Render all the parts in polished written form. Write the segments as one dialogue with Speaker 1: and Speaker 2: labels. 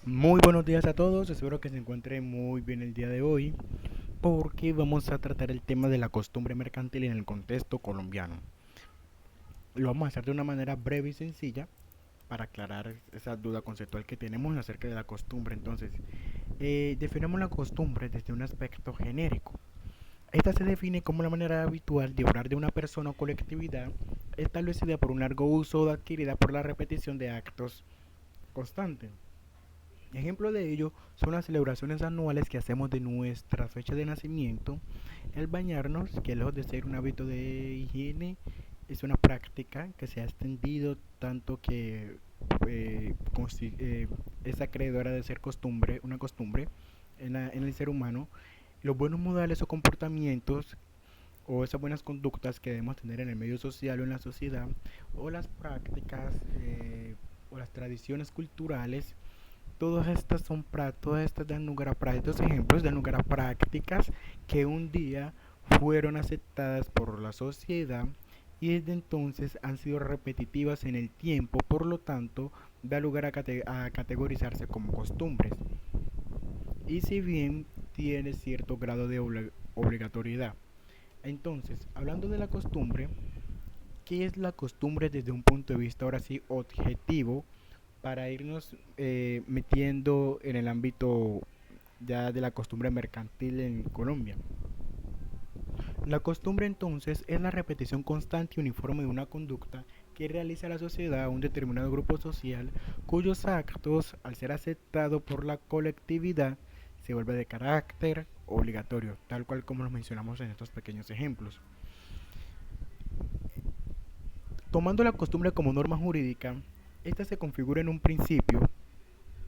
Speaker 1: Muy buenos días a todos, espero que se encuentren muy bien el día de hoy porque vamos a tratar el tema de la costumbre mercantil en el contexto colombiano. Lo vamos a hacer de una manera breve y sencilla para aclarar esa duda conceptual que tenemos acerca de la costumbre. Entonces, definamos la costumbre desde un aspecto genérico. Esta se define como la manera habitual de obrar de una persona o colectividad establecida por un largo uso o adquirida por la repetición de actos constantes. Ejemplo de ello son las celebraciones anuales que hacemos de nuestra fecha de nacimiento, el bañarnos, que lejos de ser un hábito de higiene, es una práctica que se ha extendido tanto que es acreedora de ser costumbre, una costumbre en el ser humano. Los buenos modales o comportamientos o esas buenas conductas que debemos tener en el medio social o en la sociedad, o las prácticas o las tradiciones culturales. Todas estas dan lugar a estos ejemplos dan lugar a prácticas que un día fueron aceptadas por la sociedad y desde entonces han sido repetitivas en el tiempo, por lo tanto da lugar a categorizarse como costumbres. Y si bien tiene cierto grado de obligatoriedad. Entonces, hablando de la costumbre, ¿qué es la costumbre desde un punto de vista ahora sí objetivo para irnos metiendo en el ámbito ya de la costumbre mercantil en Colombia? La costumbre entonces es la repetición constante y uniforme de una conducta que realiza la sociedad o un determinado grupo social cuyos actos, al ser aceptados por la colectividad, se vuelve de carácter obligatorio, tal cual como lo mencionamos en estos pequeños ejemplos. Tomando la costumbre como norma jurídica, esta se configura en un principio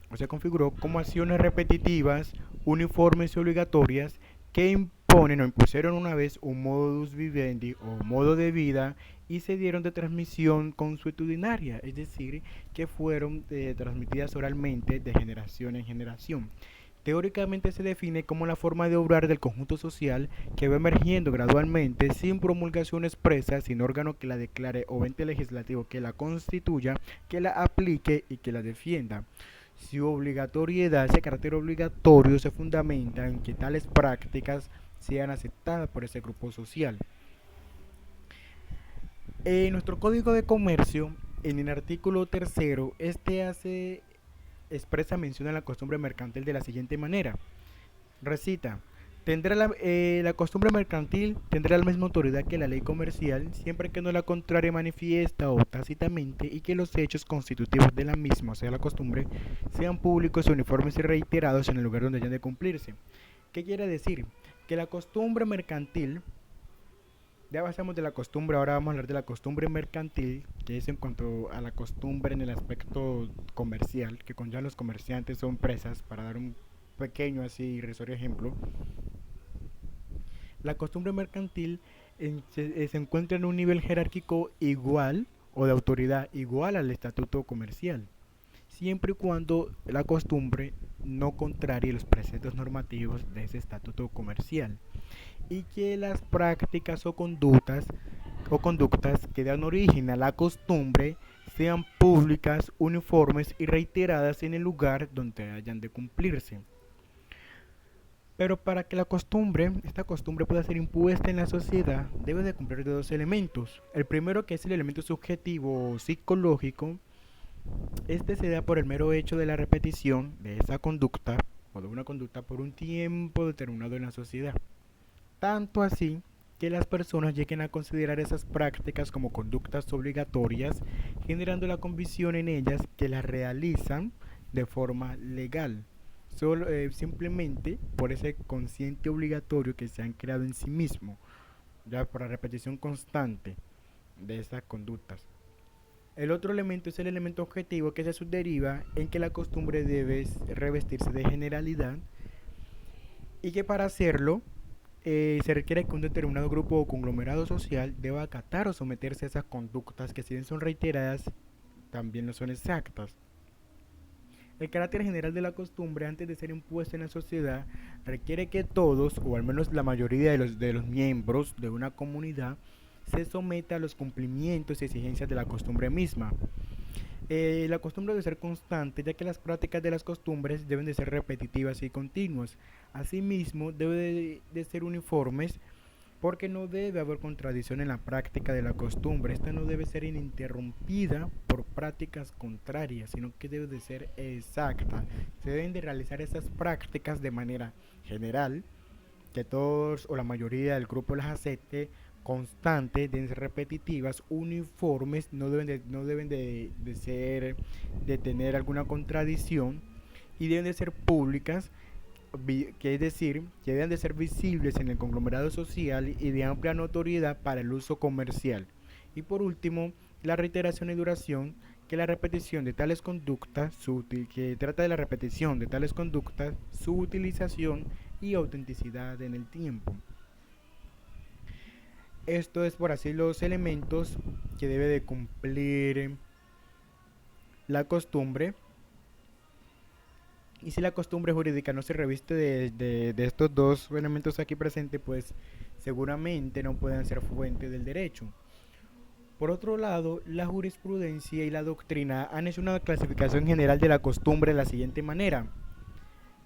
Speaker 1: o se configuró como acciones repetitivas, uniformes y obligatorias que imponen o impusieron una vez un modus vivendi o modo de vida y se dieron de transmisión consuetudinaria, es decir, que fueron transmitidas oralmente de generación en generación. Teóricamente se define como la forma de obrar del conjunto social que va emergiendo gradualmente sin promulgación expresa, sin órgano que la declare o ente legislativo que la constituya, que la aplique y que la defienda. Su obligatoriedad, ese carácter obligatorio se fundamenta en que tales prácticas sean aceptadas por ese grupo social. En nuestro Código de Comercio, en el artículo tercero, este hace expresa mención a la costumbre mercantil de la siguiente manera. Recita: la costumbre mercantil tendrá la misma autoridad que la ley comercial, siempre que no la contraria manifiesta o tácitamente y que los hechos constitutivos de la misma, o sea, la costumbre, sean públicos, uniformes y reiterados en el lugar donde hayan de cumplirse. ¿Qué quiere decir? Que la costumbre mercantil, ya pasamos de la costumbre, ahora vamos a hablar de la costumbre mercantil, que es en cuanto a la costumbre en el aspecto comercial, que con ya los comerciantes o empresas, para dar un pequeño así irrisorio ejemplo. La costumbre mercantil se encuentra en un nivel jerárquico igual o de autoridad igual al estatuto comercial, siempre y cuando la costumbre no contrarie los preceptos normativos de ese estatuto comercial y que las prácticas o conductas que dan origen a la costumbre sean públicas, uniformes y reiteradas en el lugar donde hayan de cumplirse. Pero para que esta costumbre pueda ser impuesta en la sociedad, debe de cumplir de dos elementos. El primero, que es el elemento subjetivo o psicológico, este se da por el mero hecho de la repetición de esa conducta o de una conducta por un tiempo determinado en la sociedad. Tanto así que las personas lleguen a considerar esas prácticas como conductas obligatorias, generando la convicción en ellas que las realizan de forma legal, simplemente por ese consciente obligatorio que se han creado en sí mismo, ya por la repetición constante de esas conductas. El otro elemento es el elemento objetivo que se subderiva en que la costumbre debe revestirse de generalidad y que para hacerlo se requiere que un determinado grupo o conglomerado social deba acatar o someterse a esas conductas que si bien son reiteradas, también no son exactas. El carácter general de la costumbre antes de ser impuesta en la sociedad requiere que todos, o al menos la mayoría de los miembros de una comunidad, se someta a los cumplimientos y exigencias de la costumbre misma. La costumbre debe ser constante, ya que las prácticas de las costumbres deben de ser repetitivas y continuas. Asimismo, debe de ser uniformes porque no debe haber contradicción en la práctica de la costumbre. Esta no debe ser ininterrumpida por prácticas contrarias, sino que debe de ser exacta. Se deben de realizar esas prácticas de manera general, que todos o la mayoría del grupo las acepte, constantes, deben ser repetitivas, uniformes, no deben de ser, de tener alguna contradicción y deben de ser públicas, que es decir, que deben de ser visibles en el conglomerado social y de amplia notoriedad para el uso comercial. Y por último, la reiteración y duración, que la repetición de tales conductas, que trata de la repetición de tales conductas, su utilización y autenticidad en el tiempo. Esto es por así los elementos que debe de cumplir la costumbre. Y si la costumbre jurídica no se reviste de estos dos elementos aquí presentes, pues seguramente no pueden ser fuente del derecho. Por otro lado, la jurisprudencia y la doctrina han hecho una clasificación general de la costumbre de la siguiente manera.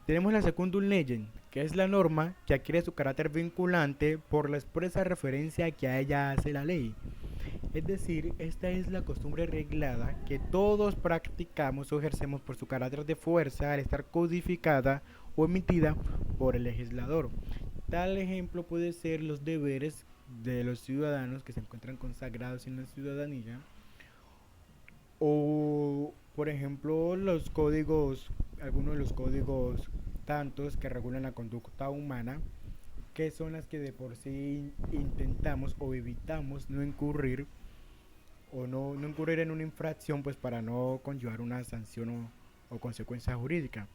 Speaker 1: Tenemos la secundum legem, que es la norma que adquiere su carácter vinculante por la expresa referencia que a ella hace la ley. Es decir, esta es la costumbre reglada que todos practicamos o ejercemos por su carácter de fuerza al estar codificada o emitida por el legislador. Tal ejemplo puede ser los deberes de los ciudadanos que se encuentran consagrados en la ciudadanía o, por ejemplo, los códigos, algunos de los códigos tantos que regulan la conducta humana, que son las que de por sí intentamos o evitamos no incurrir o no incurrir en una infracción, pues para no conllevar una sanción o consecuencia jurídica.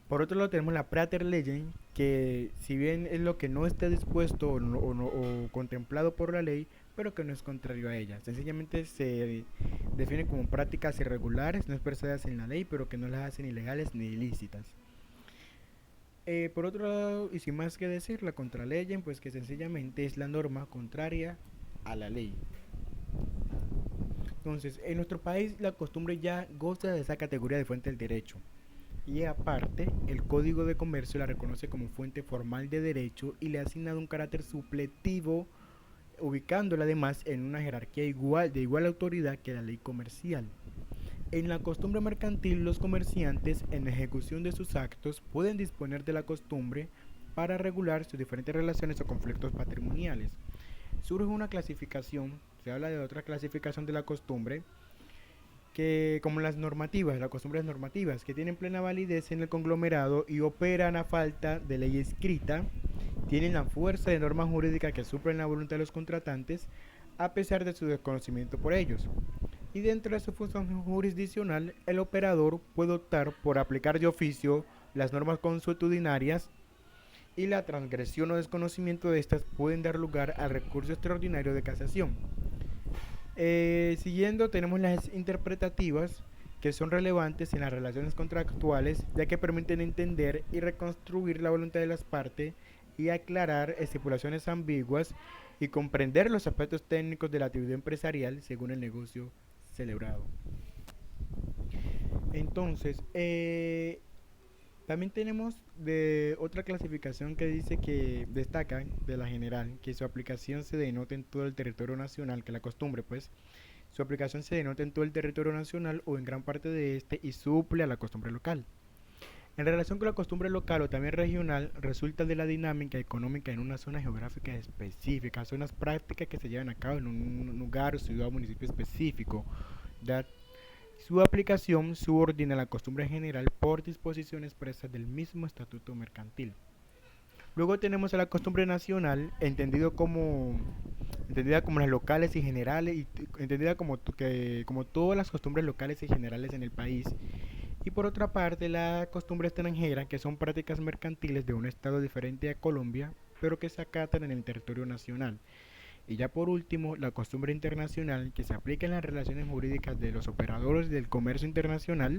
Speaker 1: Por otro lado tenemos la Prater Legem, que si bien es lo que no está dispuesto o contemplado por la ley, pero que no es contrario a ella. Sencillamente se define como prácticas irregulares, no expresadas en la ley, pero que no las hacen ilegales ni ilícitas. Por otro lado, y sin más que decir, la contraley, pues que sencillamente es la norma contraria a la ley. Entonces, en nuestro país la costumbre ya goza de esa categoría de fuente del derecho. Y aparte, el Código de Comercio la reconoce como fuente formal de derecho y le ha asignado un carácter supletivo, ubicándola además en una jerarquía de igual autoridad que la ley comercial. En la costumbre mercantil, los comerciantes, en ejecución de sus actos, pueden disponer de la costumbre para regular sus diferentes relaciones o conflictos patrimoniales. Surge una clasificación, se habla de otra clasificación de la costumbre, que como las costumbres normativas, que tienen plena validez en el conglomerado y operan a falta de ley escrita, tienen la fuerza de normas jurídicas que suplen la voluntad de los contratantes, a pesar de su desconocimiento por ellos. Y dentro de su función jurisdiccional, el operador puede optar por aplicar de oficio las normas consuetudinarias y la transgresión o desconocimiento de estas pueden dar lugar al recurso extraordinario de casación. Siguiendo tenemos las interpretativas, que son relevantes en las relaciones contractuales, ya que permiten entender y reconstruir la voluntad de las partes y aclarar estipulaciones ambiguas y comprender los aspectos técnicos de la actividad empresarial según el negocio celebrado. Entonces, también tenemos de otra clasificación que dice que destaca de la general que su aplicación se denota en todo el territorio nacional, que la costumbre pues su aplicación se denota en todo el territorio nacional o en gran parte de este y suple a la costumbre local. En relación con la costumbre local o también regional, resulta de la dinámica económica en una zona geográfica específica, son las prácticas que se llevan a cabo en un lugar, ciudad o municipio específico. ¿Ya? Su aplicación subordina la costumbre general por disposiciones expresas del mismo estatuto mercantil. Luego tenemos a la costumbre nacional, entendida como las locales y generales, y entendida como todas las costumbres locales y generales en el país. Y por otra parte, la costumbre extranjera, que son prácticas mercantiles de un estado diferente a Colombia, pero que se acatan en el territorio nacional. Y ya por último, la costumbre internacional, que se aplica en las relaciones jurídicas de los operadores del comercio internacional.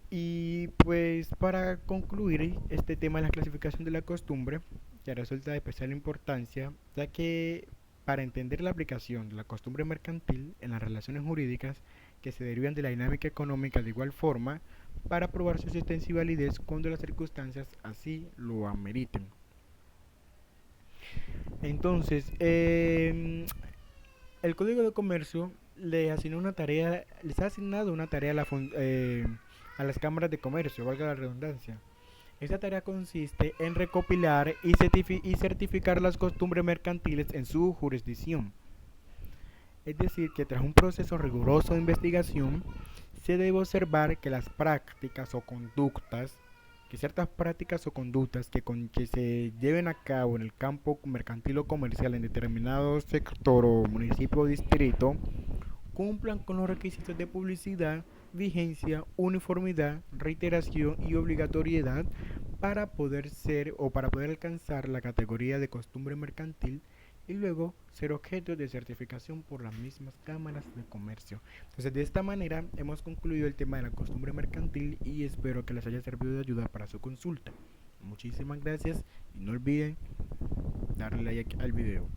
Speaker 1: Y pues para concluir este tema de la clasificación de la costumbre, que resulta de especial importancia, ya que para entender la aplicación de la costumbre mercantil en las relaciones jurídicas que se derivan de la dinámica económica de igual forma para probar su existencia y validez cuando las circunstancias así lo ameriten. Entonces, el Código de Comercio les ha asignado una tarea a las cámaras de comercio, valga la redundancia. Esta tarea consiste en recopilar y certificar las costumbres mercantiles en su jurisdicción. Es decir, que tras un proceso riguroso de investigación, se debe observar que ciertas prácticas o conductas que se lleven a cabo en el campo mercantil o comercial en determinado sector o municipio o distrito, cumplan con los requisitos de publicidad, vigencia, uniformidad, reiteración y obligatoriedad para poder alcanzar la categoría de costumbre mercantil y luego ser objeto de certificación por las mismas cámaras de comercio. Entonces, de esta manera hemos concluido el tema de la costumbre mercantil y espero que les haya servido de ayuda para su consulta. Muchísimas gracias y no olviden darle like al video.